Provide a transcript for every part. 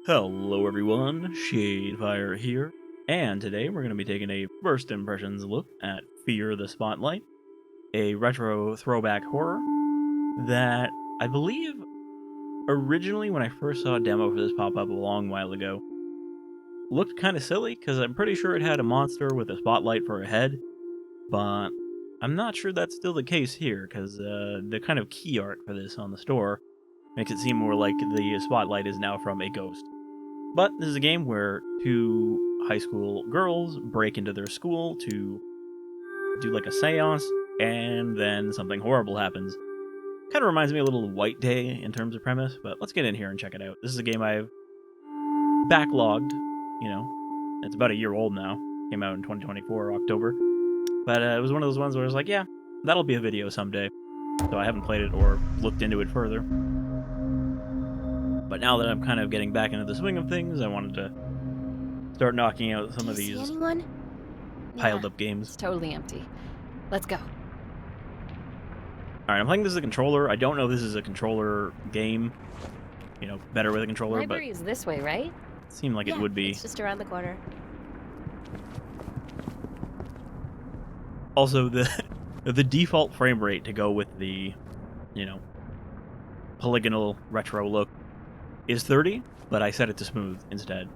Hello everyone, Shadefyre here, and today we're going to be taking a first impressions look at Fear the Spotlight, a retro throwback horror that I believe originally when I first saw a demo for this pop up a long while ago looked kind of silly because I'm pretty sure it had a monster with a spotlight for a head, but I'm not sure that's still the case here because the kind of key art for this on the store makes it seem more like the spotlight is now from a ghost. But this is a game where two high school girls break into their school to do like a seance, and then something horrible happens. Kind of reminds me a little of White Day in terms of premise, but let's get in here and check it out. This is a game I've backlogged, it's about a year old now. Came out in 2024, October. But it was one of those ones where I was like, yeah, that'll be a video someday. So I haven't played it or looked into it further. But now that I'm kind of getting back into the swing of things, I wanted to start knocking out some of these piled up games. It's totally empty. Let's go. Alright, I'm playing this as a controller. I don't know if this is a controller game. Better with a controller, Library is this way, right? It seemed like it would be. It's just around the corner. Also, the default frame rate to go with the, polygonal retro look is 30, but I set it to smooth instead.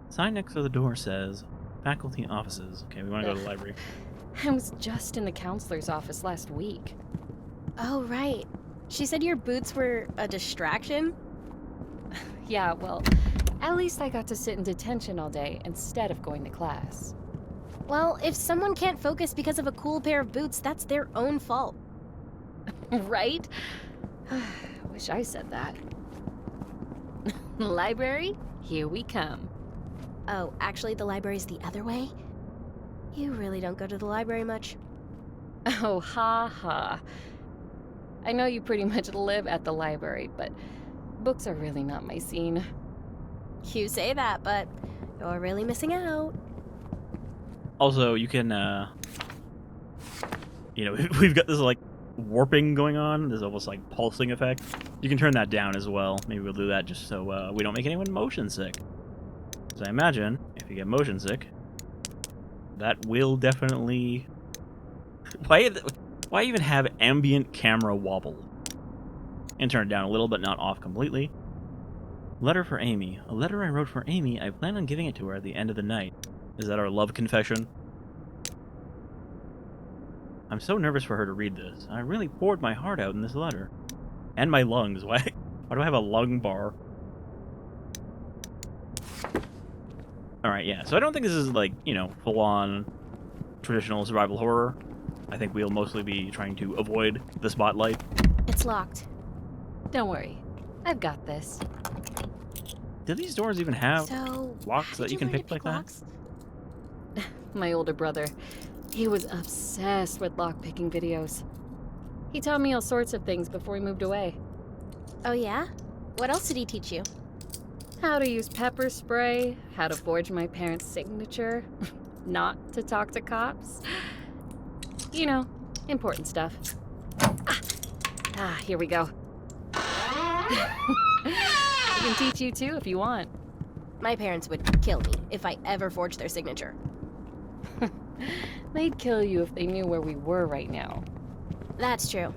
Sign next to the door says, faculty offices. Okay, we want to go to the library. I was just in the counselor's office last week. Oh, right. She said your boots were a distraction? Yeah, well, at least I got to sit in detention all day instead of going to class. Well, if someone can't focus because of a cool pair of boots, that's their own fault. Right? Wish I said that. Library, here we come. Oh, actually, the library's the other way? You really don't go to the library much. Oh, ha ha. I know you pretty much live at the library, but books are really not my scene. You say that, but you're really missing out. Also, you can, we've got this, warping going on. There's almost, pulsing effect. You can turn that down as well. Maybe we'll do that just so we don't make anyone motion sick. Because I imagine, if you get motion sick, that will definitely... Why even have ambient camera wobble? And turn it down a little, but not off completely. Letter for Amy. A letter I wrote for Amy. I plan on giving it to her at the end of the night. Is that our love confession? I'm so nervous for her to read this. I really poured my heart out in this letter. And my lungs. Why do I have a lung bar? Alright, yeah. So I don't think this is, full-on traditional survival horror. I think we'll mostly be trying to avoid the spotlight. It's locked. Don't worry. I've got this. Do these doors even have locks that you can pick like locks? that? My older brother. He was obsessed with lockpicking videos. He taught me all sorts of things before he moved away. Oh yeah? What else did he teach you? How to use pepper spray, how to forge my parents' signature, not to talk to cops. Important stuff. Here we go. I can teach you too if you want. My parents would kill me if I ever forged their signature. They'd kill you if they knew where we were right now. That's true.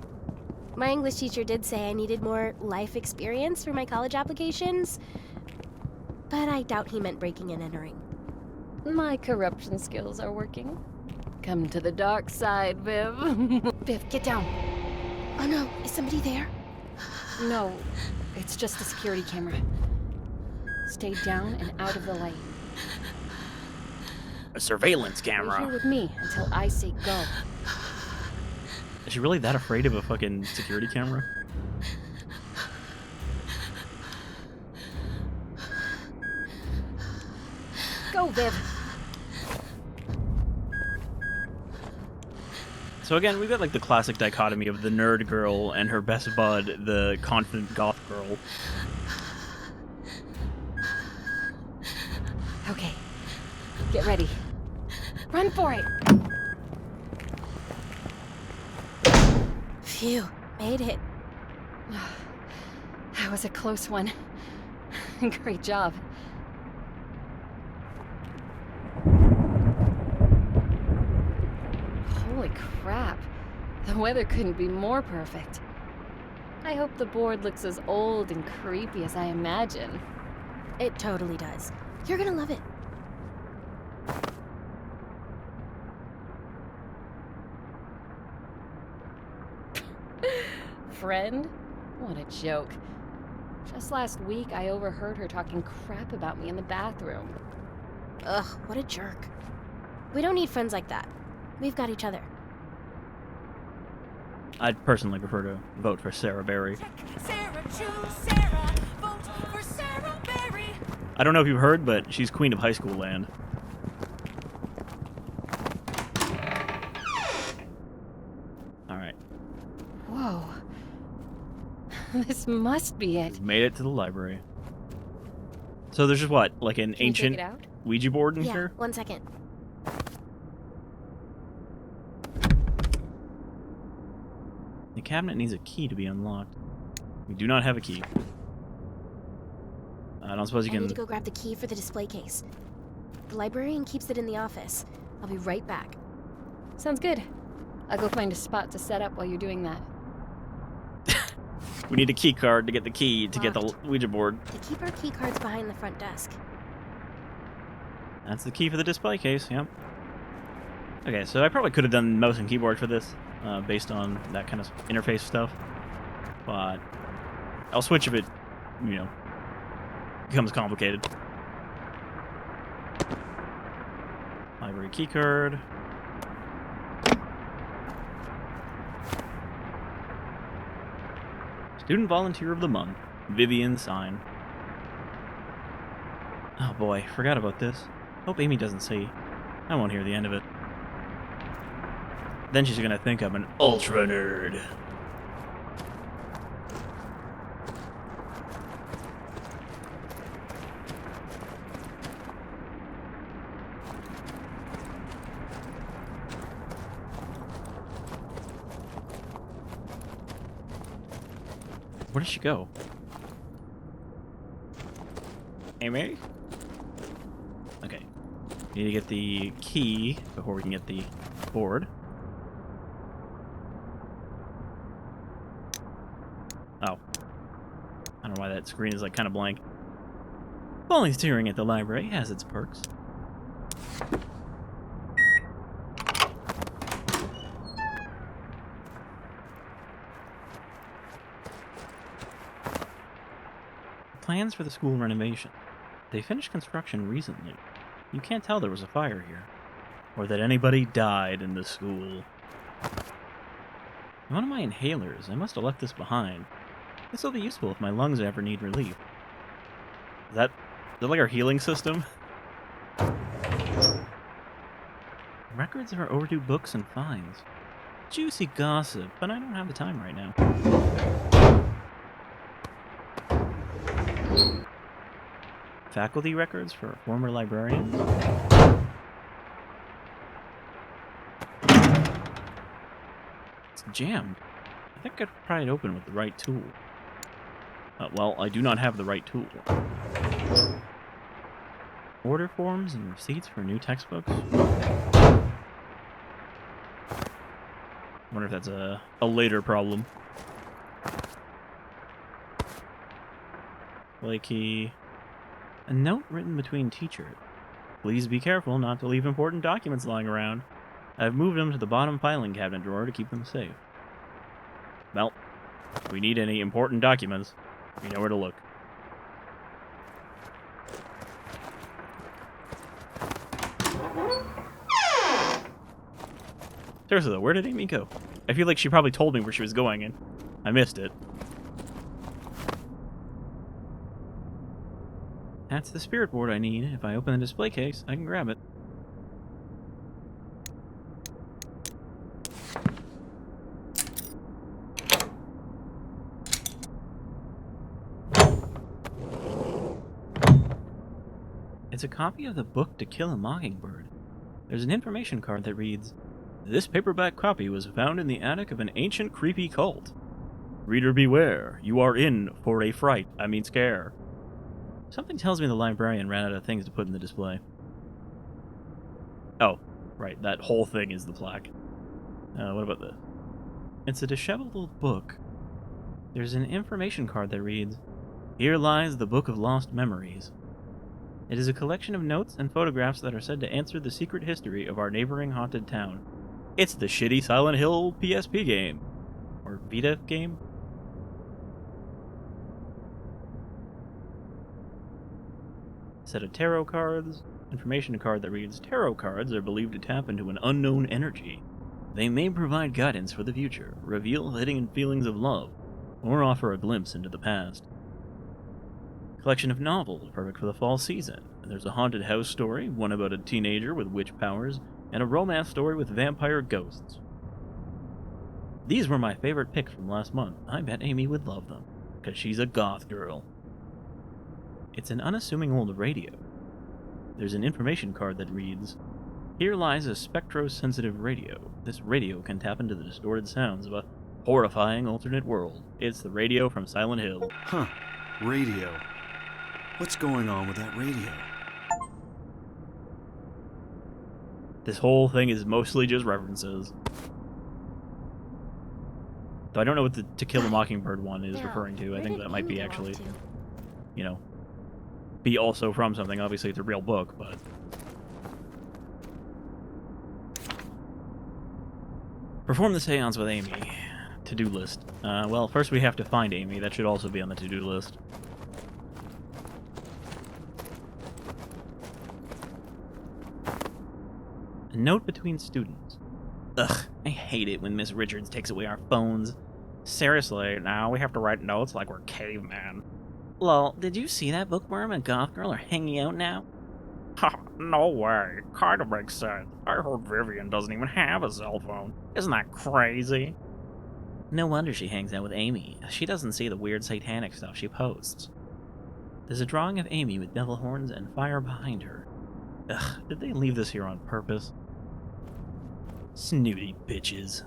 My English teacher did say I needed more life experience for my college applications, but I doubt he meant breaking and entering. My corruption skills are working. Come to the dark side, Viv. Viv, get down. Oh no, is somebody there? No, it's just a security camera. Stay down and out of the light. A surveillance Stay camera. here with me until I say go. Is she really that afraid of a fucking security camera? Go, Viv. So again, we've got the classic dichotomy of the nerd girl and her best bud, the confident goth girl. Okay, get ready. Run for it. Phew, made it. That was a close one. Great job. Holy crap. The weather couldn't be more perfect. I hope the board looks as old and creepy as I imagine. It totally does. You're gonna love it. Friend? What a joke. Just last week, I overheard her talking crap about me in the bathroom. Ugh, what a jerk. We don't need friends like that. We've got each other. I'd personally prefer to vote for Sarah Berry. Sarah, choose Sarah. Vote for Sarah Berry. I don't know if you've heard, but she's queen of high school land. Alright. Whoa. This must be it. We've made it to the library. So there's just what? Like an Can you take ancient it out? Ouija board in Yeah, here? 1 second. The cabinet needs a key to be unlocked. We do not have a key. I don't suppose you I need can... to go grab the key for the display case. The librarian keeps it in the office. I'll be right back. Sounds good. I'll go find a spot to set up while you're doing that. We need a key card to get the key to get the Locked. Ouija board. They keep our key cards behind the front desk. That's the key for the display case, yep. Okay, so I probably could have done mouse and keyboard for this, based on that kind of interface stuff. But I'll switch if it, you know, becomes complicated. Library key card. Student Volunteer of the Month, Vivian sign. Oh boy, forgot about this. Hope Amy doesn't see. I won't hear the end of it. Then she's gonna think I'm an ultra nerd. Where did she go? Amy? Okay. Need to get the key before we can get the board. Oh. I don't know why that screen is like kind of blank. Volunteering at the library has its perks. Plans for the school renovation. They finished construction recently. You can't tell there was a fire here, or that anybody died in the school. One of my inhalers. I must have left this behind. This will be useful if my lungs ever need relief. Is that like our healing system? Records of our overdue books and fines. Juicy gossip, but I don't have the time right now. Faculty records for former librarians? It's jammed. I think I could pry it open with the right tool. Well, I do not have the right tool. Order forms and receipts for new textbooks? Wonder if that's a later problem. Flaky. A note written between teachers. Please be careful not to leave important documents lying around. I've moved them to the bottom filing cabinet drawer to keep them safe. Well, if we need any important documents, we know where to look. Seriously though, where did Amy go? I feel like she probably told me where she was going and I missed it. That's the spirit board I need. If I open the display case, I can grab it. It's a copy of the book To Kill a Mockingbird. There's an information card that reads, "This paperback copy was found in the attic of an ancient creepy cult." Reader beware, you are in for a fright. I mean scare. Something tells me the librarian ran out of things to put in the display. Oh, right, that whole thing is the plaque. What about this? It's a disheveled old book. There's an information card that reads, "Here lies the Book of Lost Memories." It is a collection of notes and photographs that are said to answer the secret history of our neighboring haunted town. It's the shitty Silent Hill PSP game. Or Vita game? Set of tarot cards. Information card that reads, "Tarot cards are believed to tap into an unknown energy. They may provide guidance for the future, reveal hidden feelings of love, or offer a glimpse into the past." Collection of novels, perfect for the fall season. There's a haunted house story, one about a teenager with witch powers, and a romance story with vampire ghosts. These were my favorite picks from last month. I bet Amy would love them, because she's a goth girl. It's an unassuming old radio. There's an information card that reads, "Here lies a spectrosensitive radio. This radio can tap into the distorted sounds of a horrifying alternate world. It's the radio from Silent Hill." Huh. Radio. What's going on with that radio? This whole thing is mostly just references. Though I don't know what the To Kill a Mockingbird one is Now, referring to. I where think did that might be Amy go actually, off to? you know, be also from something. Obviously, it's a real book, but... Perform the seance with Amy. To-do list. Well, first we have to find Amy. That should also be on the to-do list. A note between students. Ugh, I hate it when Miss Richards takes away our phones. Seriously, now we have to write notes like we're cavemen. Lol, did you see that bookworm and goth girl are hanging out now? Ha, no way. Kinda makes sense. I heard Vivian doesn't even have a cell phone. Isn't that crazy? No wonder she hangs out with Amy. She doesn't see the weird satanic stuff she posts. There's a drawing of Amy with devil horns and fire behind her. Ugh, did they leave this here on purpose? Snooty bitches.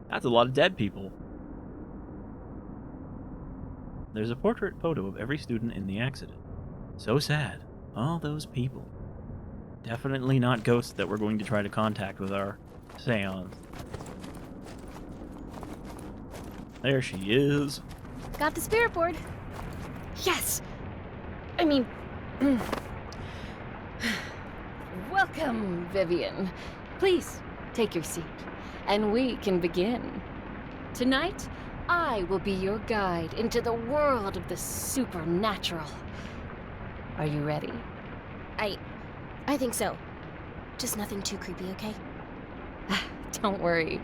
That's a lot of dead people. There's a portrait photo of every student in the accident. So sad. All those people. Definitely not ghosts that we're going to try to contact with our seance. There she is. Got the spirit board. Yes! I mean... Welcome, Vivian. Please, take your seat, and we can begin. Tonight, I will be your guide into the world of the supernatural. Are you ready? I think so. Just nothing too creepy, okay? Don't worry.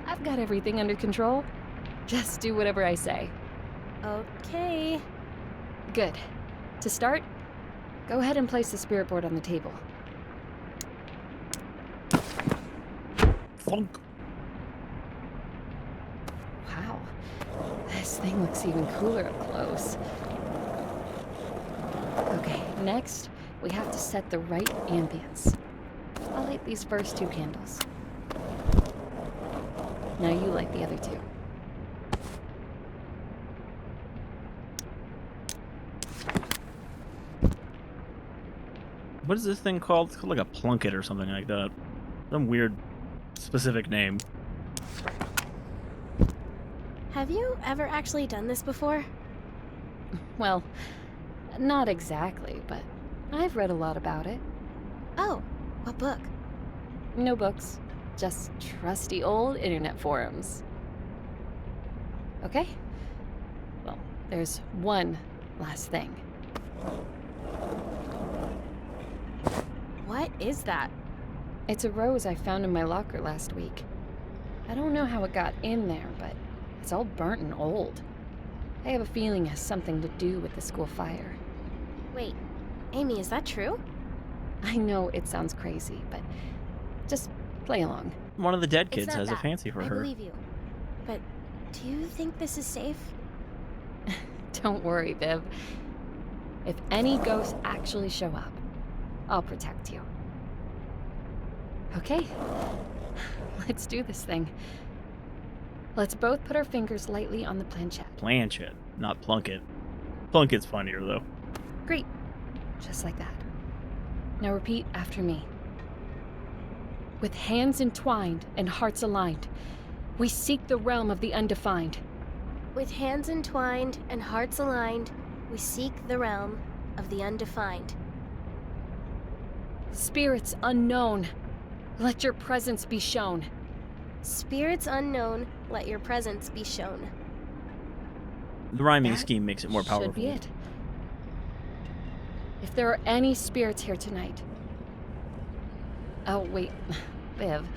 I've got everything under control. Just do whatever I say. Okay. Good. To start, go ahead and place the spirit board on the table. Funk. Wow. This thing looks even cooler up close. Okay, next, we have to set the right ambience. I'll light these first two candles. Now you light the other two. What is this thing called? It's called like a plunket or something like that. Some weird specific name. Have you ever actually done this before? Well, not exactly, but I've read a lot about it. Oh, what book? No books, just trusty old internet forums. Okay? Well, there's one last thing. What is that? It's a rose I found in my locker last week. I don't know how it got in there, but it's all burnt and old. I have a feeling it has something to do with the school fire. Wait, Amy, is that true? I know it sounds crazy, but just play along. One of the dead It's kids not has a that. fancy for I her. believe you. But do you think this is safe? Don't worry, Viv. If any ghosts actually show up, I'll protect you. Okay, let's do this thing. Let's both put our fingers lightly on the planchette. Planchette, not plunket. Plunket's funnier, though. Great. Just like that. Now repeat after me. With hands entwined and hearts aligned, we seek the realm of the undefined. With hands entwined and hearts aligned, we seek the realm of the undefined. Spirits unknown, let your presence be shown. Spirits unknown, let your presence be shown. The rhyming That scheme makes it more powerful. Should be it. If there are any spirits here tonight... Oh, wait. Viv,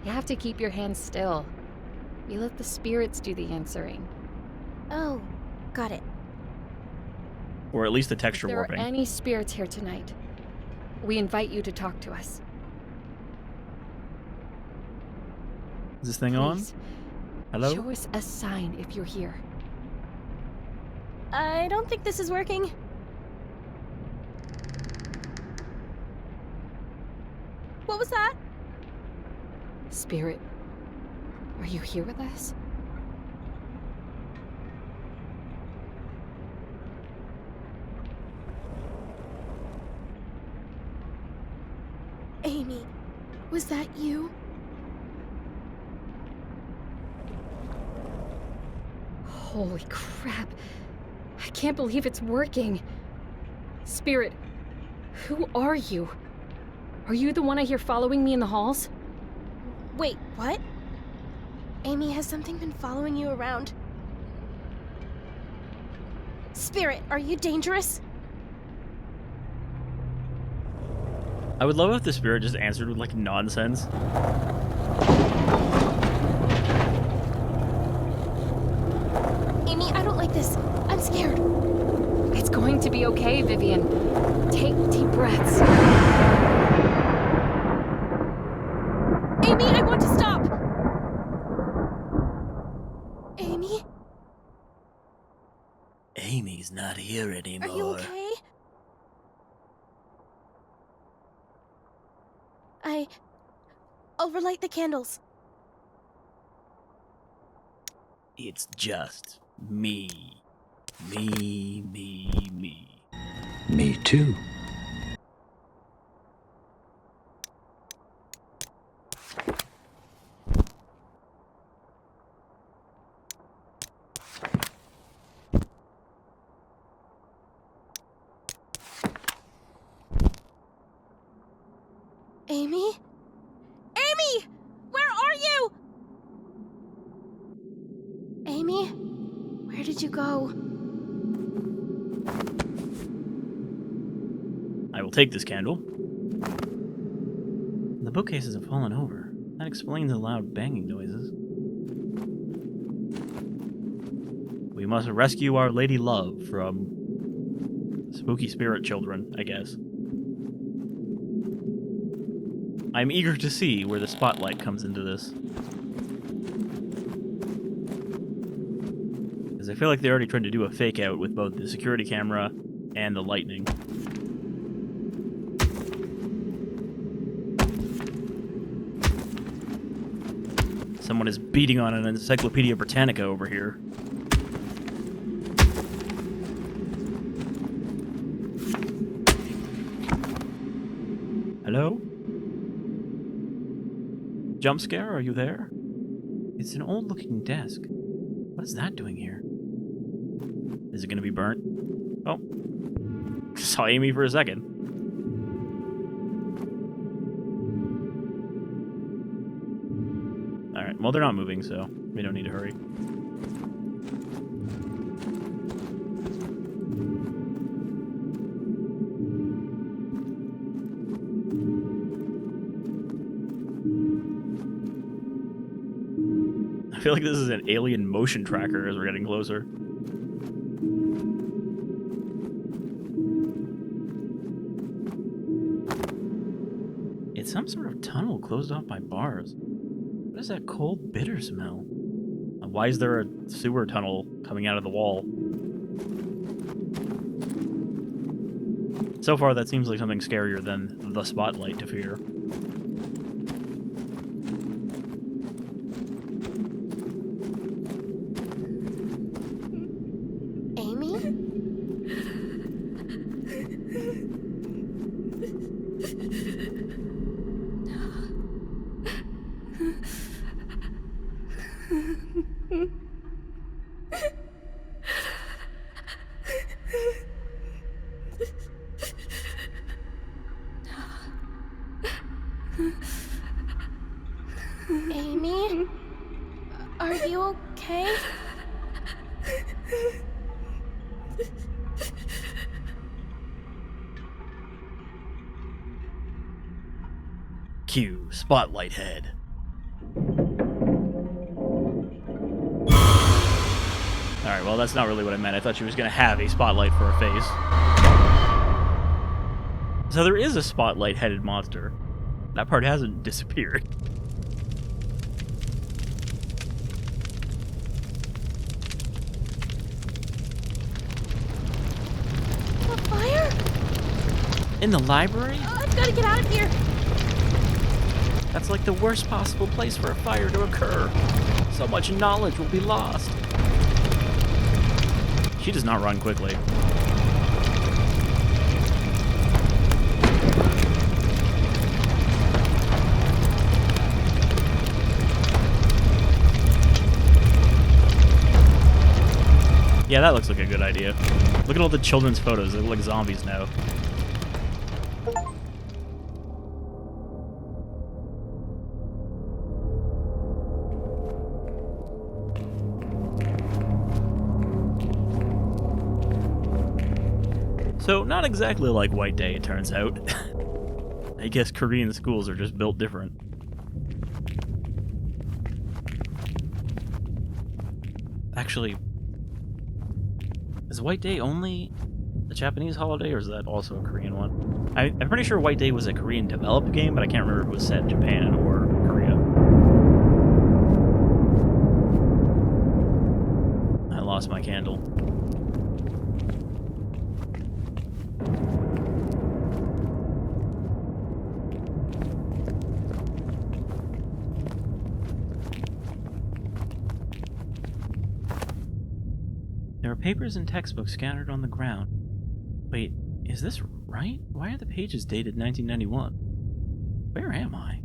you have to keep your hands still. We let the spirits do the answering. Oh, got it. Or at least the texture If there warping. are any spirits here tonight, we invite you to talk to us. Is this thing on? Please, Hello? show us a sign if you're here. I don't think this is working. What was that? Spirit, are you here with us? Amy, was that you? Holy crap. I can't believe it's working. Spirit, who are you? Are you the one I hear following me in the halls? Wait, what? Amy, has something been following you around? Spirit, are you dangerous? I would love if the spirit just answered with, like, nonsense. Amy, I don't like this. I'm scared. It's going to be okay, Vivian. Take deep breaths. Amy, I want to stop! Amy? Amy's not here anymore. Are you okay? I'll relight the candles. It's just me. Me. Me too. Amy? Amy! Where are you? Amy? Where did you go? I will take this candle. The bookcases have fallen over. That explains the loud banging noises. We must rescue our lady love from spooky spirit children, I guess. I'm eager to see where the spotlight comes into this. Because I feel like they already tried to do a fake out with both the security camera and the lightning. Someone is beating on an Encyclopedia Britannica over here. Hello? Jump scare, are you there? It's an old-looking desk. What is that doing here? Is it going to be burnt? Oh. Saw Amy for a second. Alright, well, they're not moving, so we don't need to hurry. I feel like this is an alien motion tracker as we're getting closer. It's some sort of tunnel closed off by bars. What is that cold, bitter smell? Why is there a sewer tunnel coming out of the wall? So far, that seems like something scarier than the spotlight to fear. Amy? Are you okay? Cue spotlight head. Alright, well, that's not really what I meant. I thought she was going to have a spotlight for her face. So there is a spotlight-headed monster. That part hasn't disappeared. A fire? In the library? I've got to get out of here. That's like the worst possible place for a fire to occur. So much knowledge will be lost. She does not run quickly. Yeah, that looks like a good idea. Look at all the children's photos. They look like zombies now. So, not exactly like White Day, it turns out. I guess Korean schools are just built different. Actually, is White Day only a Japanese holiday, or is that also a Korean one? I'm pretty sure White Day was a Korean developed game, but I can't remember if it was set in Japan or Korea. I lost my candle. There are papers and textbooks scattered on the ground. Wait, is this right? Why are the pages dated 1991? Where am I?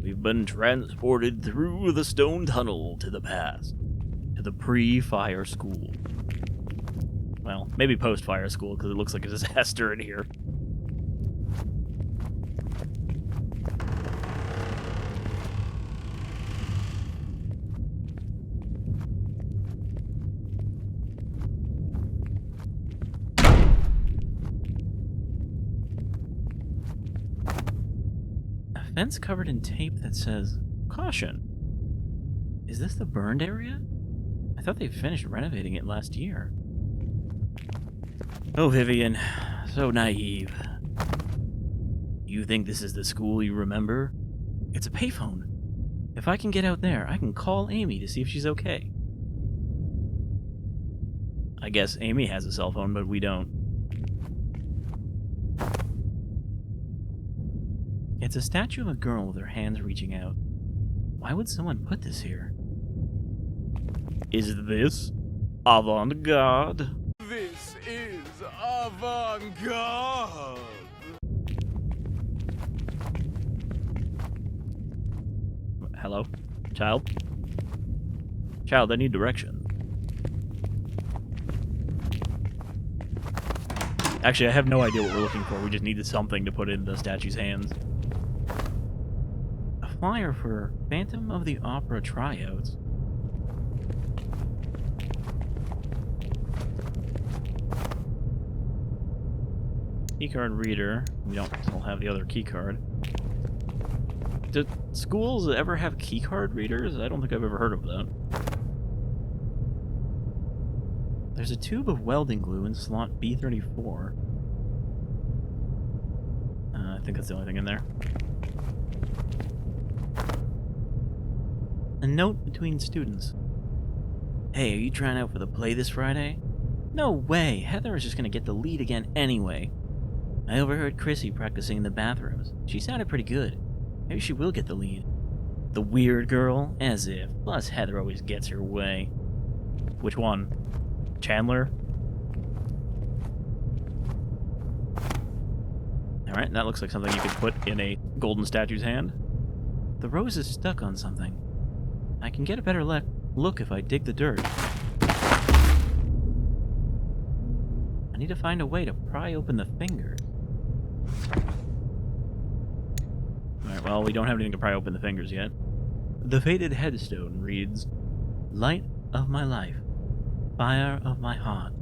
We've been transported through the stone tunnel to the past, to the pre-fire school. Well, maybe post-fire school, because it looks like a disaster in here. Fence covered in tape that says, "Caution." Is this the burned area? I thought they finished renovating it last year. Oh, Vivian, so naive. You think this is the school you remember? It's a payphone. If I can get out there, I can call Amy to see if she's okay. I guess Amy has a cell phone, but we don't. It's a statue of a girl with her hands reaching out. Why would someone put this here? Is this avant-garde? This is avant-garde. Hello? Child? Child, I need direction. Actually, I have no idea what we're looking for. We just needed something to put in the statue's hands. A flyer for Phantom of the Opera tryouts. Keycard reader. We don't still have the other keycard. Do schools ever have keycard readers? I don't think I've ever heard of that. There's a tube of welding glue in slot B34. I think that's the only thing in there. A note between students. Hey, are you trying out for the play this Friday? No way! Heather is just gonna get the lead again anyway. I overheard Chrissy practicing in the bathrooms. She sounded pretty good. Maybe she will get the lead. The weird girl? As if. Plus, Heather always gets her way. Which one? Chandler? Alright, that looks like something you could put in a golden statue's hand. The rose is stuck on something. I can get a better look Look if I dig the dirt. I need to find a way to pry open the fingers. Alright, well, we don't have anything to pry open the fingers yet. The faded headstone reads, Light of my life, fire of my heart,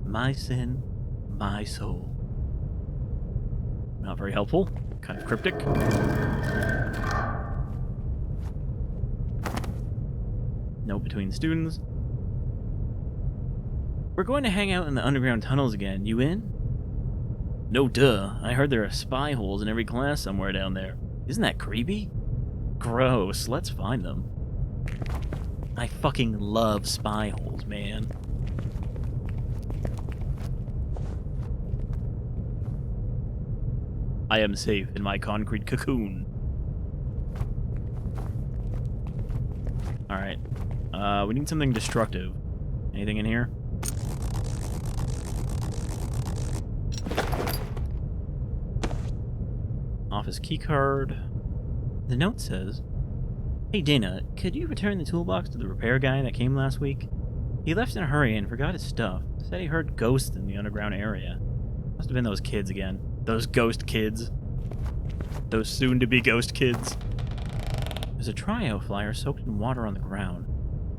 my sin, my soul. Not very helpful. Kind of cryptic. Note between students. We're going to hang out in the underground tunnels again. You in? No duh. I heard there are spy holes in every class somewhere down there. Isn't that creepy? Gross. Let's find them. I fucking love spy holes, man. I am safe in my concrete cocoon. Alright. We need something destructive. Anything in here? Office keycard. The note says, Hey Dana, could you return the toolbox to the repair guy that came last week? He left in a hurry and forgot his stuff. Said he heard ghosts in the underground area. Must have been those kids again. Those ghost kids. Those soon-to-be ghost kids. There's a tryout flyer soaked in water on the ground.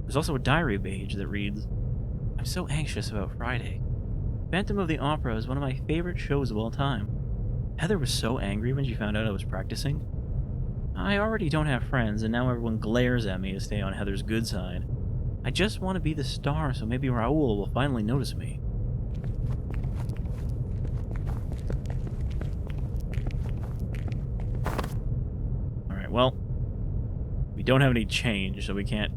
There's also a diary page that reads, I'm so anxious about Friday. Phantom of the Opera is one of my favorite shows of all time. Heather was so angry when she found out I was practicing. I already don't have friends, and now everyone glares at me to stay on Heather's good side. I just want to be the star, so maybe Raoul will finally notice me. Alright, well, we don't have any change, so we can't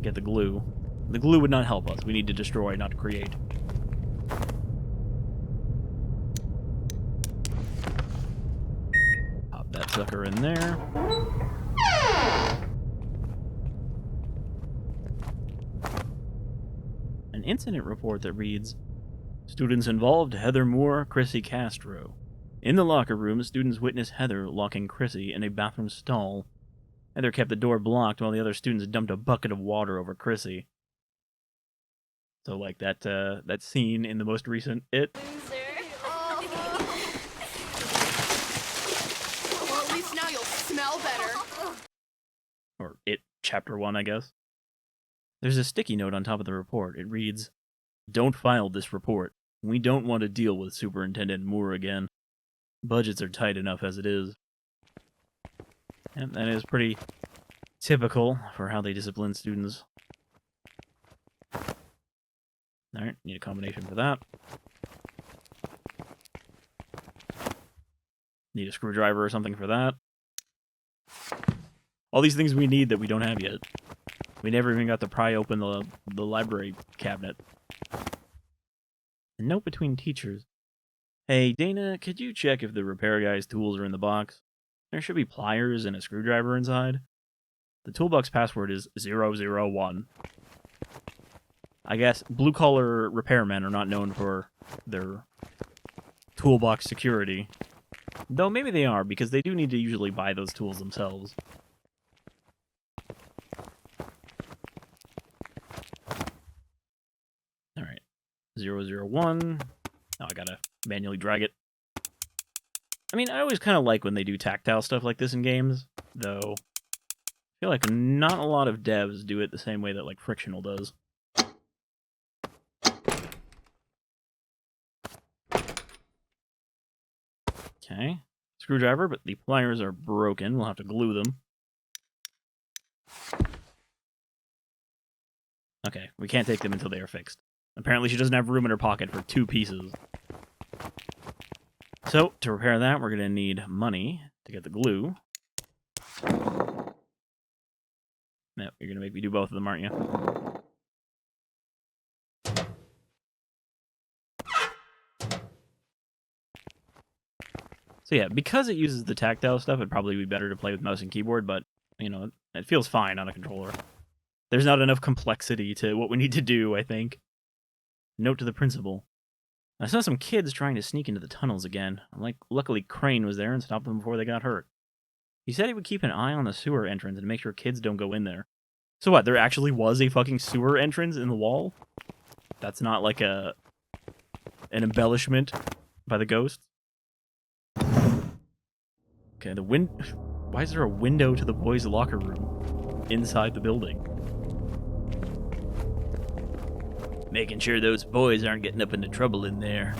get the glue. The glue would not help us. We need to destroy, not to create. Pop that sucker in there. An incident report that reads, Students involved, Heather Moore, Chrissy Castro. In the locker room, students witnessed Heather locking Chrissy in a bathroom stall. Heather kept the door blocked while the other students dumped a bucket of water over Chrissy. So like that scene in the most recent It. Well, at least now you'll smell better. Or It Chapter 1, I guess. There's a sticky note on top of the report. It reads, Don't file this report. We don't want to deal with Superintendent Moore again. Budgets are tight enough as it is. And that is pretty typical for how they discipline students. Alright, need a combination for that. Need a screwdriver or something for that. All these things we need that we don't have yet. We never even got to pry open the library cabinet. A note between teachers. Hey, Dana, could you check if the repair guy's tools are in the box? There should be pliers and a screwdriver inside. The toolbox password is 001. I guess blue-collar repairmen are not known for their toolbox security. Though maybe they are, because they do need to usually buy those tools themselves. Alright. 001. Oh, I gotta manually drag it. I mean, I always kind of like when they do tactile stuff like this in games, though I feel like not a lot of devs do it the same way that, like, Frictional does. Okay. Screwdriver, but the pliers are broken. We'll have to glue them. Okay, we can't take them until they are fixed. Apparently she doesn't have room in her pocket for 2 pieces. So, to repair that, we're going to need money to get the glue. No, you're going to make me do both of them, aren't you? So yeah, because it uses the tactile stuff, it'd probably be better to play with mouse and keyboard, but, you know, it feels fine on a controller. There's not enough complexity to what we need to do, I think. Note to the principal. I saw some kids trying to sneak into the tunnels again. Luckily, Crane was there and stopped them before they got hurt. He said he would keep an eye on the sewer entrance and make sure kids don't go in there. So what, there actually was a fucking sewer entrance in the wall? That's not like an embellishment by the ghost? Okay, why is there a window to the boys' locker room inside the building? Making sure those boys aren't getting up into trouble in there.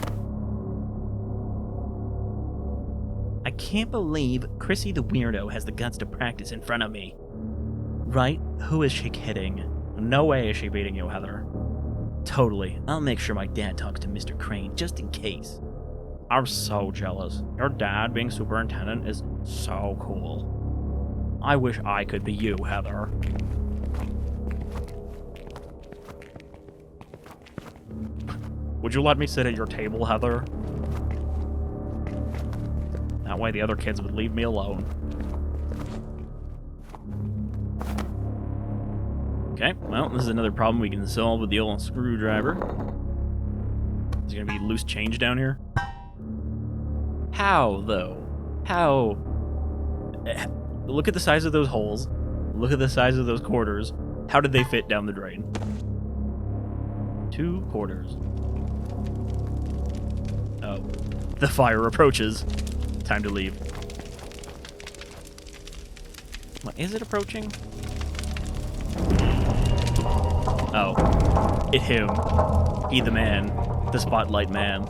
I can't believe Chrissy the weirdo has the guts to practice in front of me. Right? Who is she kidding? No way is she beating you, Heather. Totally. I'll make sure my dad talks to Mr. Crane just in case. I'm so jealous. Your dad being superintendent is so cool. I wish I could be you, Heather. Would you let me sit at your table, Heather? That way the other kids would leave me alone. Okay, well, this is another problem we can solve with the old screwdriver. Is there gonna be loose change down here? How, though? How? Look at the size of those holes. Look at the size of those quarters. How did they fit down the drain? 2 quarters. Oh. The fire approaches. Time to leave. What, is it approaching? Oh. It him. He the man. The spotlight man.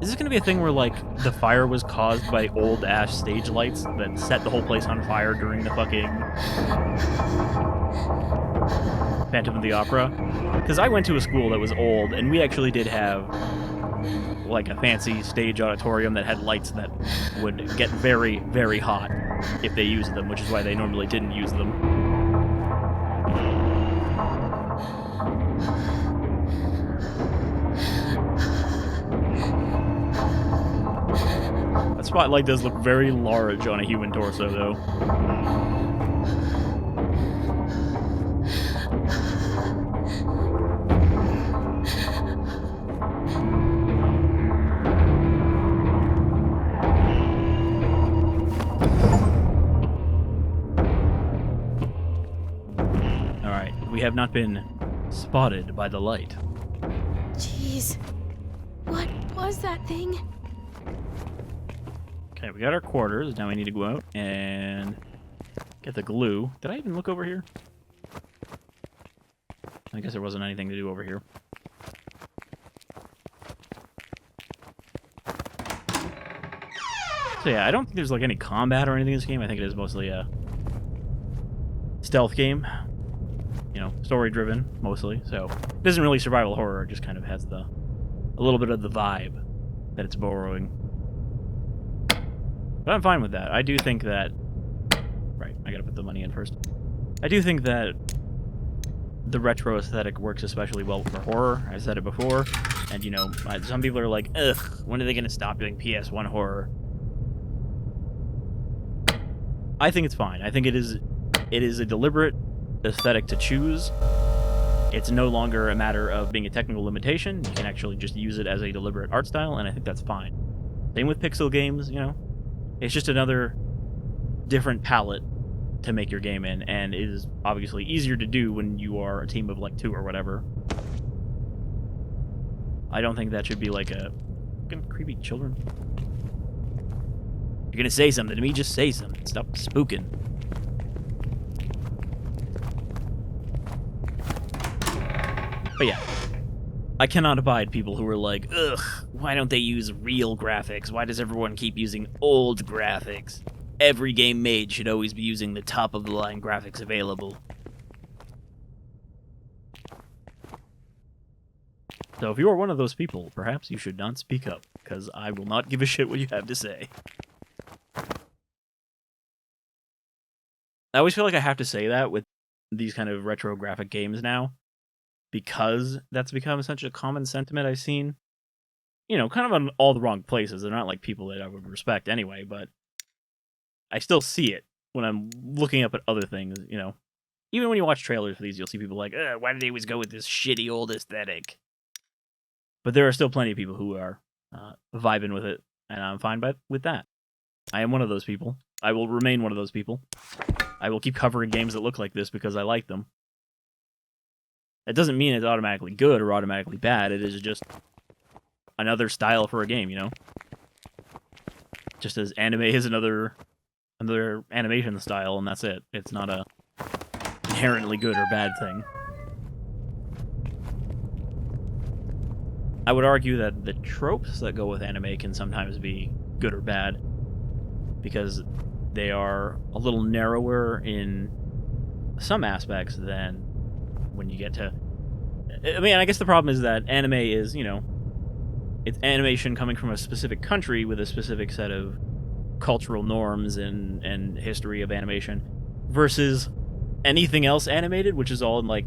Is this gonna be a thing where, like, the fire was caused by old ash stage lights that set the whole place on fire during the fucking Phantom of the Opera? Because I went to a school that was old, and we actually did have, like, a fancy stage auditorium that had lights that would get very, very hot if they used them, which is why they normally didn't use them. That spotlight does look very large on a human torso, though. Alright, we have not been spotted by the light. Jeez. What was that thing? Okay, we got our quarters. Now we need to go out and get the glue. Did I even look over here? I guess there wasn't anything to do over here. So yeah, I don't think there's like any combat or anything in this game. I think it is mostly a stealth game. You know, story-driven, mostly. So it isn't really survival horror. It just kind of has a little bit of the vibe that it's borrowing. But I'm fine with that. I do think that... Right, I gotta put the money in first. I do think that the retro aesthetic works especially well for horror. I said it before. And, you know, some people are like, ugh, when are they gonna stop doing PS1 horror? I think it's fine. I think it is a deliberate aesthetic to choose. It's no longer a matter of being a technical limitation. You can actually just use it as a deliberate art style, and I think that's fine. Same with pixel games, you know. It's just another different palette to make your game in, and it is obviously easier to do when you are a team of like 2 or whatever. I don't think that should be like a fucking creepy children. You're gonna say something to me, just say something. Stop spooking. But yeah, I cannot abide people who are like, ugh, why don't they use real graphics? Why does everyone keep using old graphics? Every game made should always be using the top-of-the-line graphics available. So if you are one of those people, perhaps you should not speak up, because I will not give a shit what you have to say. I always feel like I have to say that with these kind of retro graphic games now, because that's become such a common sentiment I've seen. You know, kind of on all the wrong places. They're not like people that I would respect anyway, but I still see it when I'm looking up at other things, you know. Even when you watch trailers for these, you'll see people like, why do they always go with this shitty old aesthetic? But there are still plenty of people who are vibing with it, and I'm fine with that. I am one of those people. I will remain one of those people. I will keep covering games that look like this because I like them. It doesn't mean it's automatically good or automatically bad. It is just another style for a game, you know? Just as anime is another animation style, and that's it. It's not a inherently good or bad thing. I would argue that the tropes that go with anime can sometimes be good or bad, because they are a little narrower in some aspects than when you get to... I mean, I guess the problem is that anime is, you know, it's animation coming from a specific country with a specific set of cultural norms and history of animation, versus anything else animated, which is all in, like,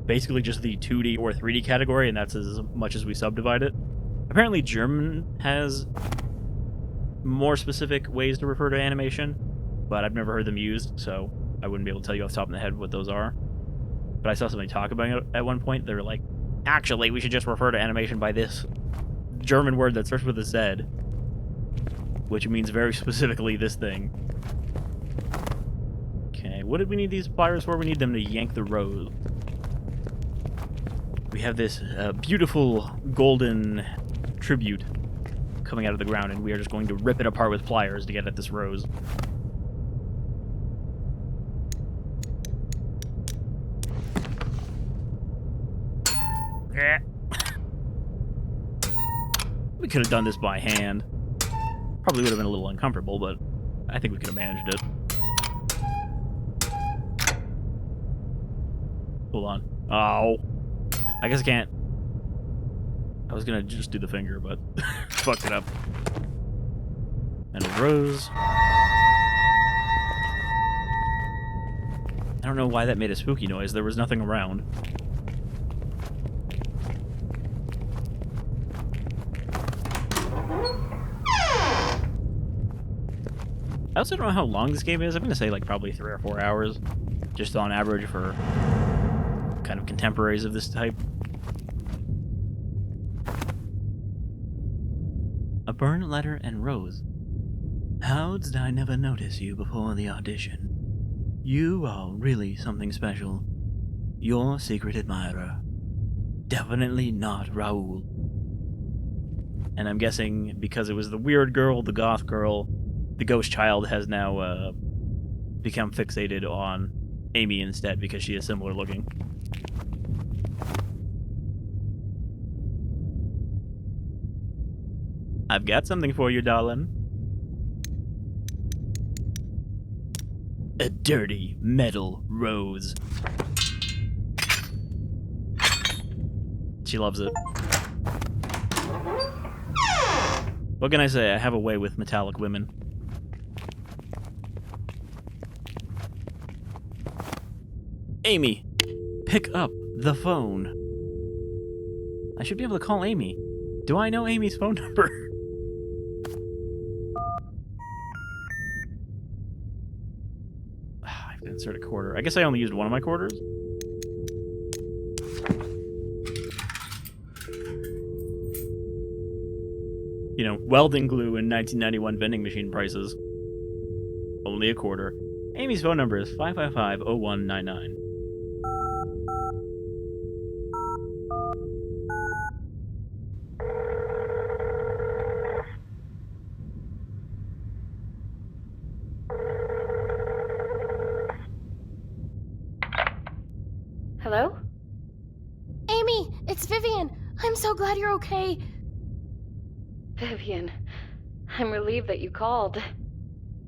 basically just the 2D or 3D category, and that's as much as we subdivide it. Apparently German has more specific ways to refer to animation, but I've never heard them used, so I wouldn't be able to tell you off the top of my head what those are. But I saw somebody talk about it at one point. They were like, actually, we should just refer to animation by this German word that starts with a Z, which means very specifically this thing. Okay, what did we need these pliers for? We need them to yank the rose. We have this beautiful golden tribute coming out of the ground, and we are just going to rip it apart with pliers to get at this rose. We could have done this by hand. Probably would have been a little uncomfortable, but I think we could have managed it. Hold on. Oh. I guess I can't. I was gonna just do the finger, but fucked it up. And a rose. I don't know why that made a spooky noise. There was nothing around. I also don't know how long this game is. I'm gonna say like probably 3 or 4 hours, just on average for kind of contemporaries of this type. A burnt letter and rose. How did I never notice you before the audition? You are really something special. Your secret admirer. Definitely not Raoul. And I'm guessing because it was the weird girl, the goth girl, the ghost child has now become fixated on Amy instead because she is similar looking. I've got something for you, darling. A dirty metal rose. She loves it. What can I say? I have a way with metallic women. Amy, pick up the phone. I should be able to call Amy. Do I know Amy's phone number? I have to insert a quarter. I guess I only used one of my quarters. You know, welding glue in 1991 vending machine prices. Only a quarter. Amy's phone number is 555-0199. Hello? Amy, it's Vivian. I'm so glad you're okay. Vivian, I'm relieved that you called.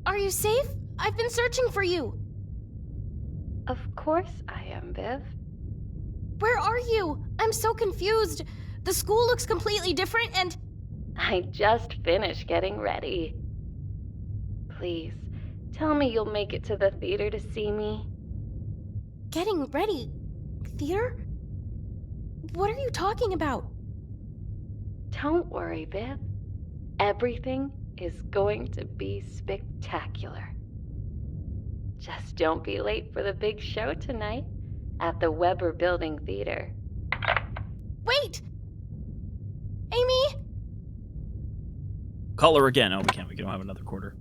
Are you safe? I've been searching for you. Of course I am, Viv. Where are you? I'm so confused. The school looks completely different and... I just finished getting ready. Please, tell me you'll make it to the theater to see me. Getting ready? Theater? What are you talking about? Don't worry, Viv. Everything is going to be spectacular. Just don't be late for the big show tonight at the Weber Building Theater. Wait! Amy? call her again. Oh, we can't. We don't have another quarter.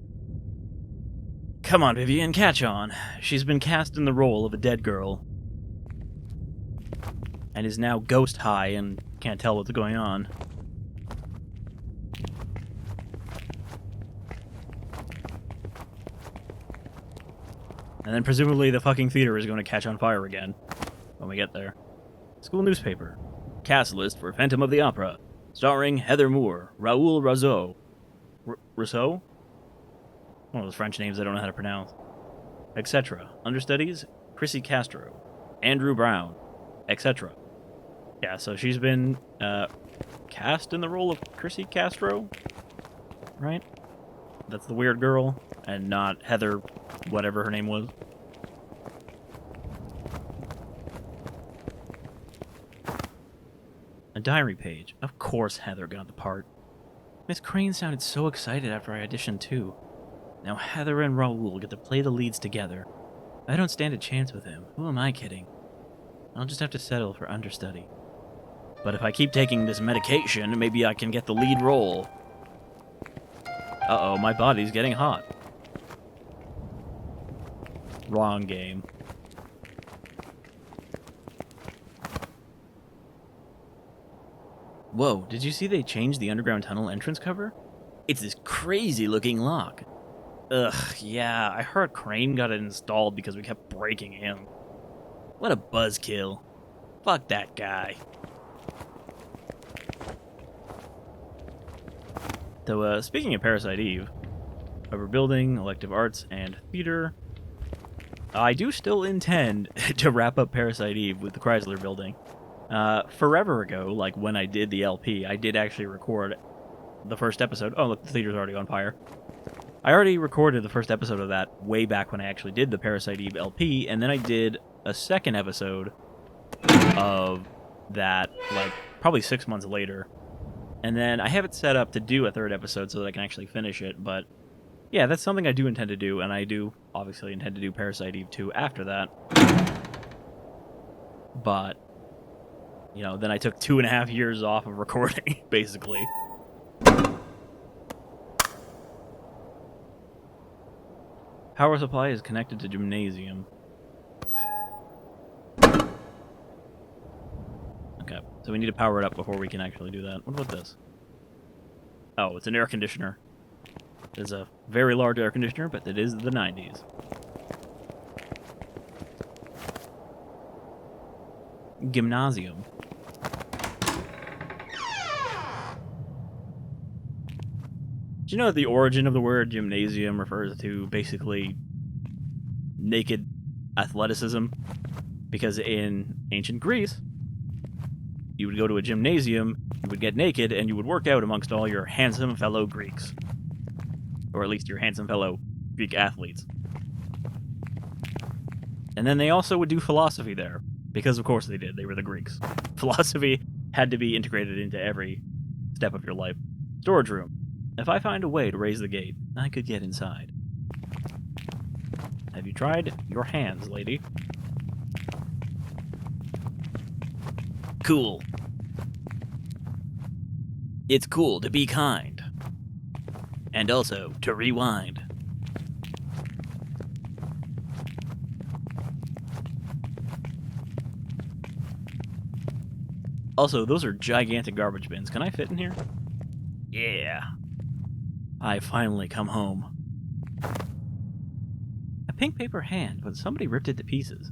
Come on, Vivian, catch on. She's been cast in the role of a dead girl. And is now ghost high and can't tell what's going on. And then presumably the fucking theater is going to catch on fire again when we get there. School newspaper. Cast list for Phantom of the Opera. Starring Heather Moore, Raoul Rousseau. Rousseau? One of those French names I don't know how to pronounce. Etc. Understudies, Chrissy Castro, Andrew Brown, etc. Yeah, so she's been cast in the role of Chrissy Castro, right? That's the weird girl, and not Heather, whatever her name was. A diary page. Of course Heather got the part. Miss Crane sounded so excited after I auditioned too. Now Heather and Raoul get to play the leads together. I don't stand a chance with him. Who am I kidding? I'll just have to settle for understudy. But if I keep taking this medication, maybe I can get the lead role. Uh-oh, my body's getting hot. Wrong game. Whoa, did you see they changed the underground tunnel entrance cover? It's this crazy looking lock. Ugh, yeah, I heard Crane got it installed because we kept breaking in. What a buzzkill. Fuck that guy. So, speaking of Parasite Eve, over building, elective arts, and theater, I do still intend to wrap up Parasite Eve with the Chrysler building. Forever ago, like when I did the LP, I did actually record the first episode. Oh, look, the theater's already on fire. I already recorded the first episode of that way back when I actually did the Parasite Eve LP, and then I did a second episode of that, like, probably 6 months later. And then I have it set up to do a third episode so that I can actually finish it, but yeah, that's something I do intend to do, and I do obviously intend to do Parasite Eve 2 after that. But, you know, then I took 2.5 years off of recording, basically. Power supply is connected to gymnasium. Okay, so we need to power it up before we can actually do that. What about this? Oh, it's an air conditioner. It's a very large air conditioner, but it is the 90s. Gymnasium. Do you know that the origin of the word gymnasium refers to basically naked athleticism? Because in ancient Greece, you would go to a gymnasium, you would get naked, and you would work out amongst all your handsome fellow Greeks. Or at least your handsome fellow Greek athletes. And then they also would do philosophy there. Because of course they did, they were the Greeks. Philosophy had to be integrated into every step of your life. Storage room. If I find a way to raise the gate, I could get inside. Have you tried your hands, lady? Cool. It's cool to be kind. And also to rewind. Also, those are gigantic garbage bins. Can I fit in here? Yeah. I finally come home. A pink paper hand, but somebody ripped it to pieces.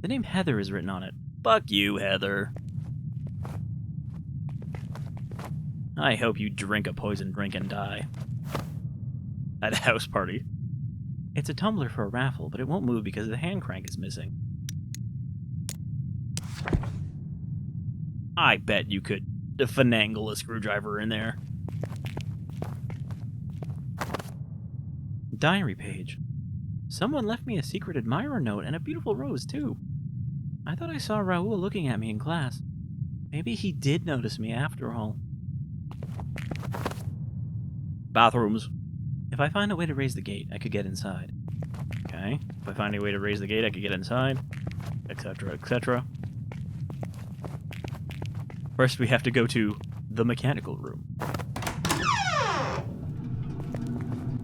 The name Heather is written on it. Fuck you, Heather. I hope you drink a poison drink and die. At a house party. It's a tumbler for a raffle, but it won't move because the hand crank is missing. I bet you could finagle a screwdriver in there. Diary page. Someone left me a secret admirer note and a beautiful rose, too. I thought I saw Raoul looking at me in class. Maybe he did notice me after all. Bathrooms. If I find a way to raise the gate, I could get inside. Okay. If I find a way to raise the gate, I could get inside. Etc., etc. First, we have to go to the mechanical room.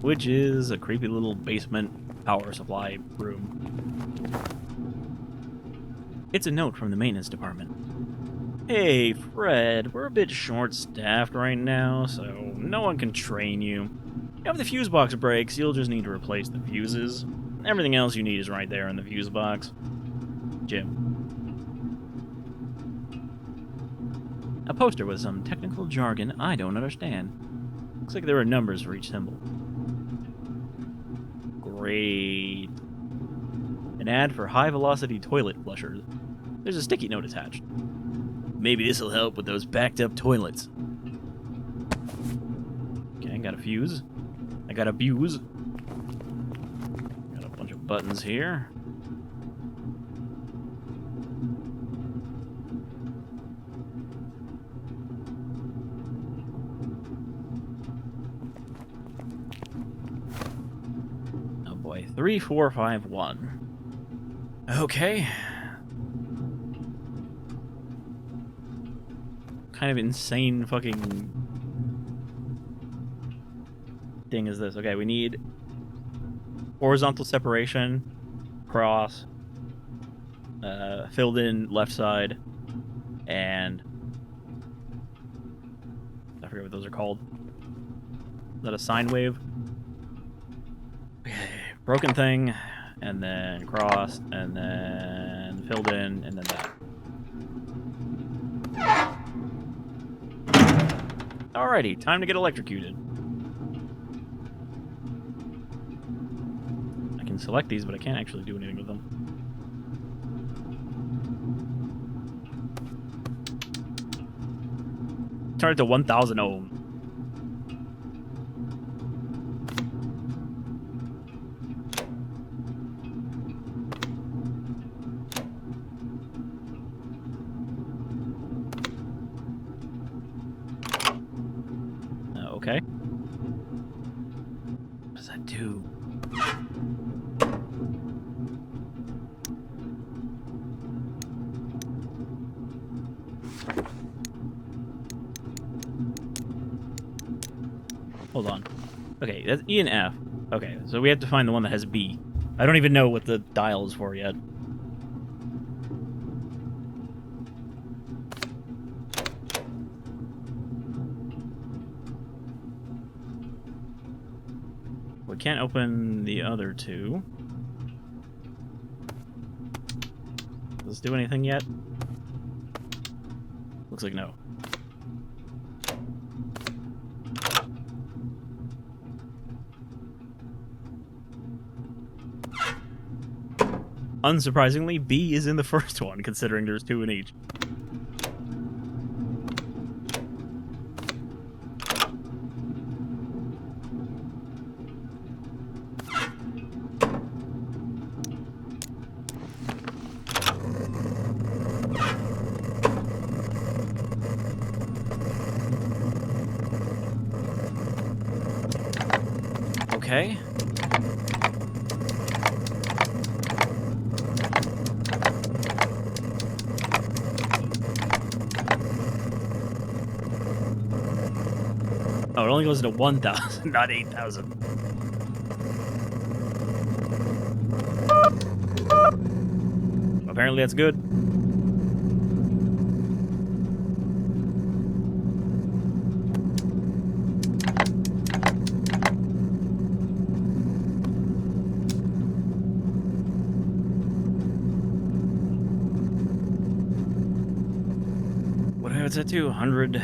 which is a creepy little basement power supply room. It's a note from the maintenance department. Hey, Fred, we're a bit short-staffed right now, so no one can train you. If the fuse box breaks, you'll just need to replace the fuses. Everything else you need is right there in the fuse box. Jim. A poster with some technical jargon I don't understand. Looks like there are numbers for each symbol. Great. An ad for high-velocity toilet flushers. There's a sticky note attached. Maybe this'll help with those backed-up toilets. Okay, got a fuse. I got a buse. Got a bunch of buttons here. Oh boy, 3, 4, 5, 1. Okay. Kind of insane fucking thing is this? Okay, we need horizontal separation, cross, filled in left side, and I forget what those are called. Is that a sine wave? Okay, broken thing, and then cross, and then filled in, and then that. Alrighty, time to get electrocuted. I can select these, but I can't actually do anything with them. Turn it to 1000 ohm. Okay. What does that do? Hold on. Okay, that's E and F. Okay, so we have to find the one that has B. I don't even know what the dial is for yet. We can't open the other two. Does this do anything yet? Looks like no. Unsurprisingly, B is in the first one, considering there's 2 in each. Okay. Oh, it only goes to 1,000, not 8,000. Apparently that's good. What is that to? 100.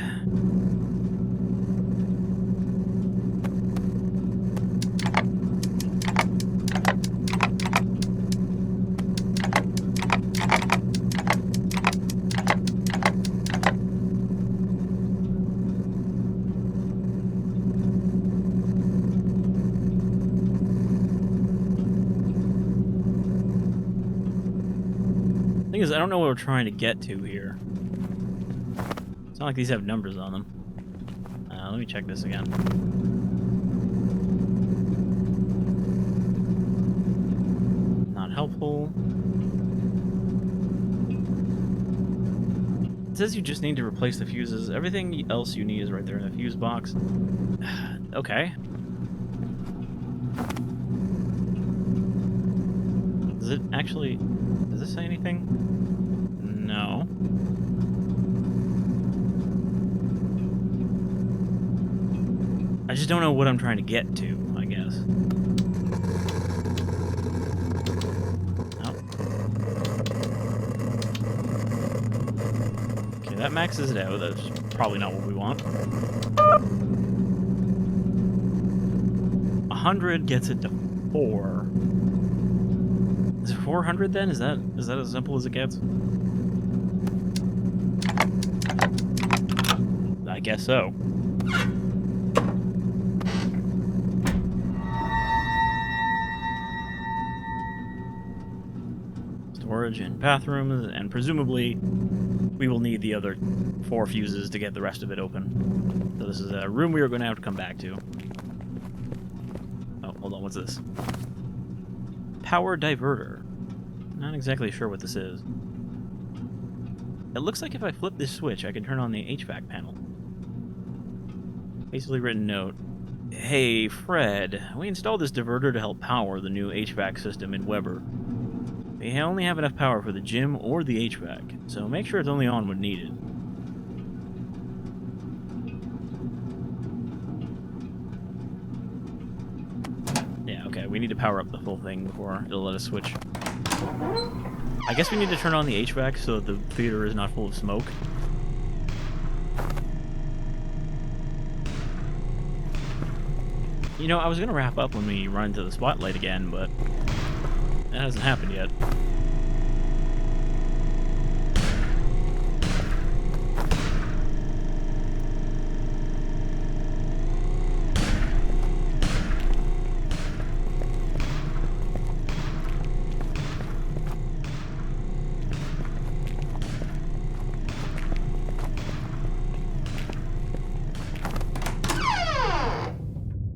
Thing is, I don't know what we're trying to get to here. It's not like these have numbers on them. Let me check this again. Not helpful. It says you just need to replace the fuses. Everything else you need is right there in the fuse box. Okay. Does it actually... Does this say anything? No. I just don't know what I'm trying to get to, I guess. Oh. Okay, that maxes it out. That's probably not what we want. 100 gets it to 4. Is it 400 then? Is that as simple as it gets? I guess so. Storage and bathrooms, and presumably we will need the other 4 fuses to get the rest of it open. So this is a room we are going to have to come back to. Oh, hold on, what's this? Power diverter. Not exactly sure what this is. It looks like if I flip this switch, I can turn on the HVAC panel. Basically written note. Hey, Fred, we installed this diverter to help power the new HVAC system in Weber. We only have enough power for the gym or the HVAC, so make sure it's only on when needed. Yeah, okay, we need to power up the full thing before it'll let us switch. I guess we need to turn on the HVAC so that the theater is not full of smoke. You know, I was going to wrap up when we run into the spotlight again, but that hasn't happened yet.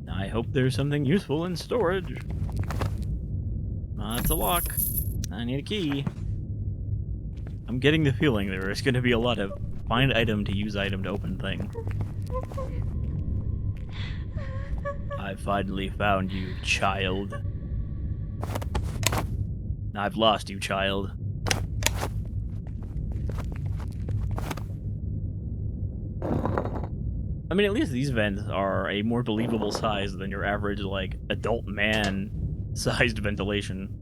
I hope there's something useful in storage. It's a lock. I need a key. I'm getting the feeling there is going to be a lot of find item to use item to open thing. I finally found you, child. I've lost you, child. I mean, at least these vents are a more believable size than your average, like, adult man-sized ventilation.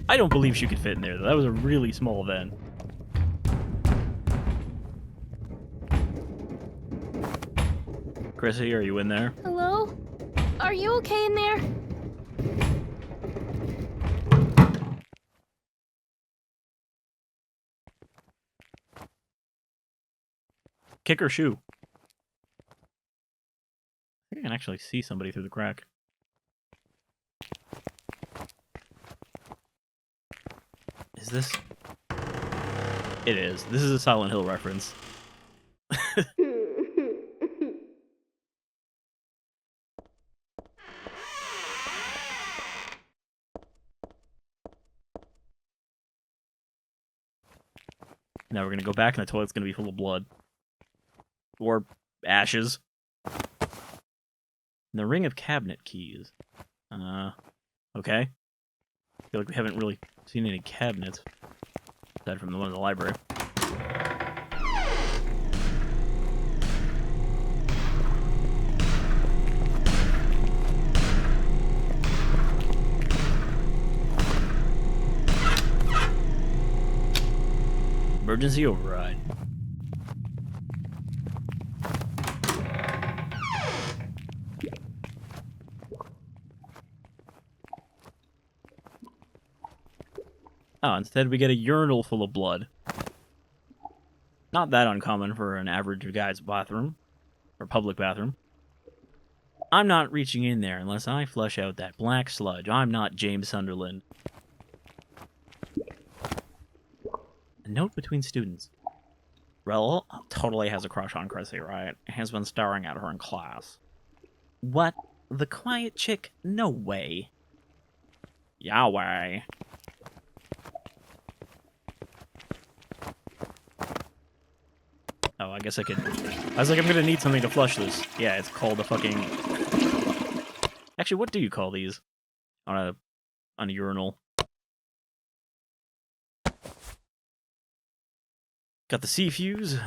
I don't believe she could fit in there, though. That was a really small vent. Chrissy, are you in there? Hello? Are you okay in there? Kick her shoe. I think I can actually see somebody through the crack. Is this... It is. This is a Silent Hill reference. Now we're gonna go back and the toilet's gonna be full of blood. Or ashes. And the ring of cabinet keys. Okay. I feel like we haven't really seen any cabinets. Aside from the one in the library. Emergency override. Oh, instead we get a urinal full of blood. Not that uncommon for an average guy's bathroom. Or public bathroom. I'm not reaching in there unless I flush out that black sludge. I'm not James Sunderland. A note between students. Rel totally has a crush on Chrissy, right? Has been staring at her in class. What? The quiet chick? No way. Yahweh. Oh, I guess I could... I was like, I'm gonna need something to flush this. Yeah, it's called a fucking... Actually, what do you call these on a urinal? Got the C fuse,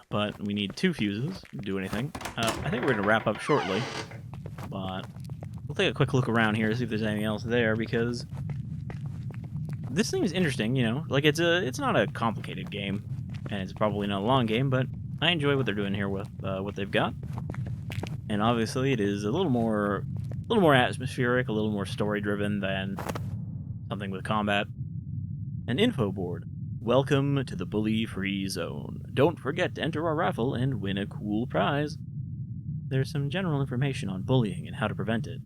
but we need 2 fuses to do anything. I think we're going to wrap up shortly, but we'll take a quick look around here to see if there's anything else there, because this thing is interesting, you know? Like, it's not a complicated game, and it's probably not a long game, but I enjoy what they're doing here with what they've got. And obviously it is a little more atmospheric, a little more story-driven than something with combat. An info board. Welcome to the bully-free zone. Don't forget to enter our raffle and win a cool prize. There's some general information on bullying and how to prevent it.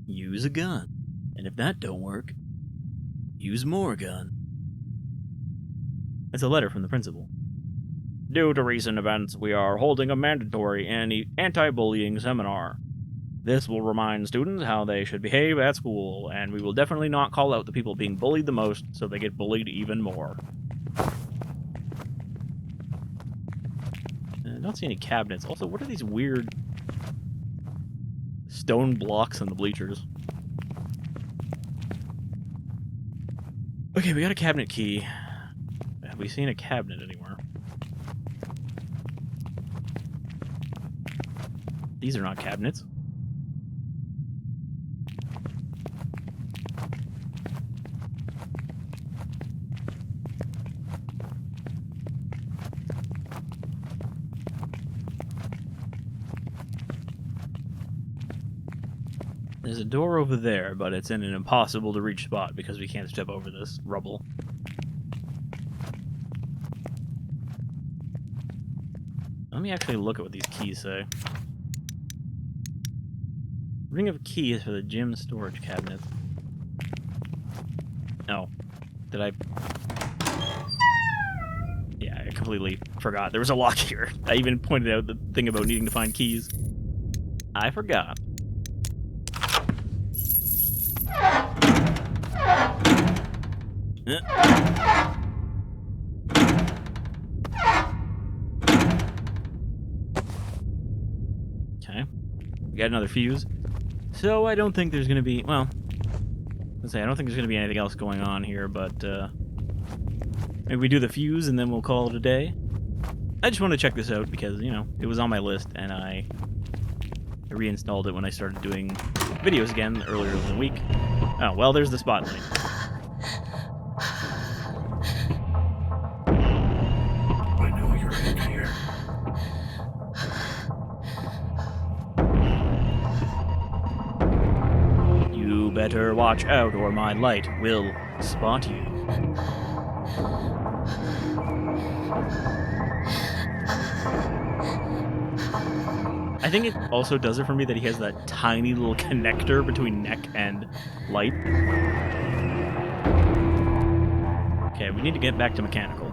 Use a gun. And if that don't work, use more gun. It's a letter from the principal. Due to recent events, we are holding a mandatory anti-bullying seminar. This will remind students how they should behave at school, and we will definitely not call out the people being bullied the most so they get bullied even more. I don't see any cabinets. Also, what are these weird stone blocks on the bleachers? Okay, we got a cabinet key. Have we seen a cabinet anywhere? These are not cabinets. There's a door over there, but it's in an impossible to reach spot because we can't step over this rubble. Let me actually look at what these keys say. Ring of keys for the gym storage cabinet. Oh. Did I... Yeah, I completely forgot. There was a lock here. I even pointed out the thing about needing to find keys. I forgot. Okay. We got another fuse. So I don't think there's going to be... Well, let's say I don't think there's going to be anything else going on here, but maybe we do the fuse and then we'll call it a day. I just want to check this out because, you know, it was on my list and I reinstalled it when I started doing videos again earlier in the week. Oh, well, there's the spotlight. I know you're in here. You better watch out or my light will spot you. I think it also does it for me that he has that tiny little connector between neck and light. Okay, we need to get back to mechanical.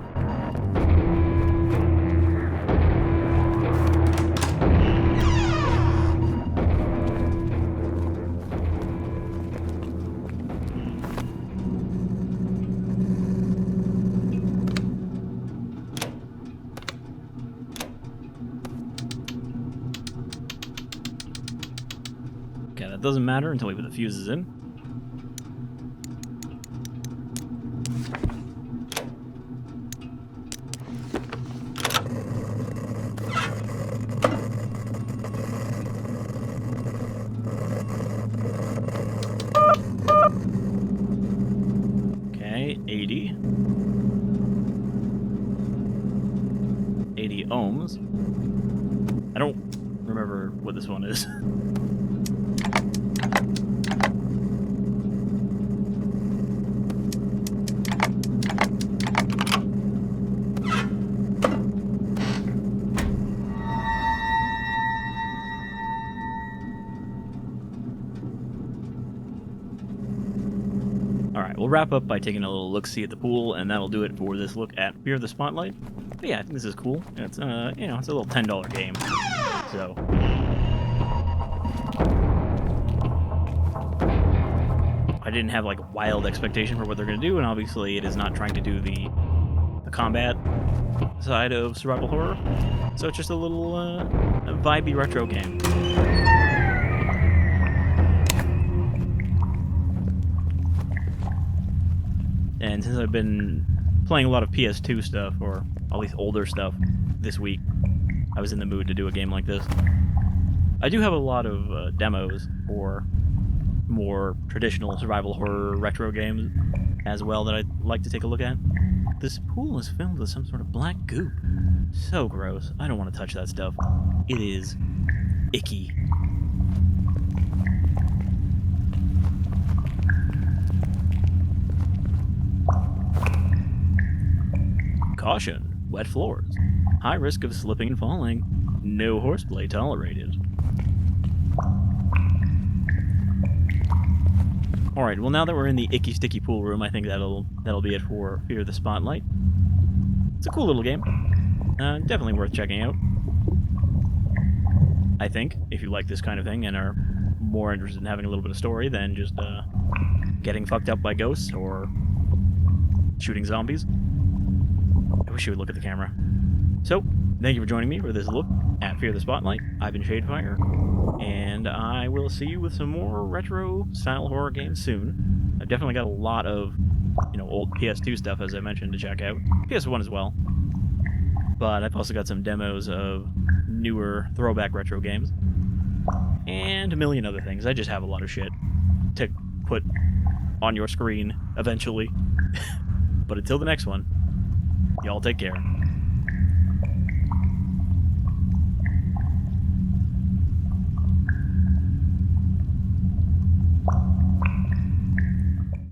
Okay, that doesn't matter until we put the fuses in. Okay, 80. 80 ohms. I don't remember what this one is. Alright, we'll wrap up by taking a little look-see at the pool, and that'll do it for this look at Fear of the Spotlight. But yeah, I think this is cool. It's, you know, it's a little $10 game. So... I didn't have, like, a wild expectation for what they're going to do, and obviously it is not trying to do the combat side of survival horror. So it's just a little, vibey retro game. And since I've been playing a lot of PS2 stuff, or at least older stuff, this week, I was in the mood to do a game like this. I do have a lot of demos for more traditional survival horror retro games as well that I'd like to take a look at. This pool is filled with some sort of black goop. So gross. I don't want to touch that stuff. It is icky. Caution, wet floors. High risk of slipping and falling. No horseplay tolerated. Alright, well now that we're in the icky sticky pool room, I think that'll be it for Fear the Spotlight. It's a cool little game. Definitely worth checking out. I think, if you like this kind of thing and are more interested in having a little bit of story than just getting fucked up by ghosts or shooting zombies. I wish you would look at the camera. So, thank you for joining me for this look at Fear the Spotlight. I've been Shadefyre, and I will see you with some more retro-style horror games soon. I've definitely got a lot of, old PS2 stuff, as I mentioned, to check out. PS1 as well. But I've also got some demos of newer throwback retro games. And a million other things. I just have a lot of shit to put on your screen eventually. But until the next one, y'all take care.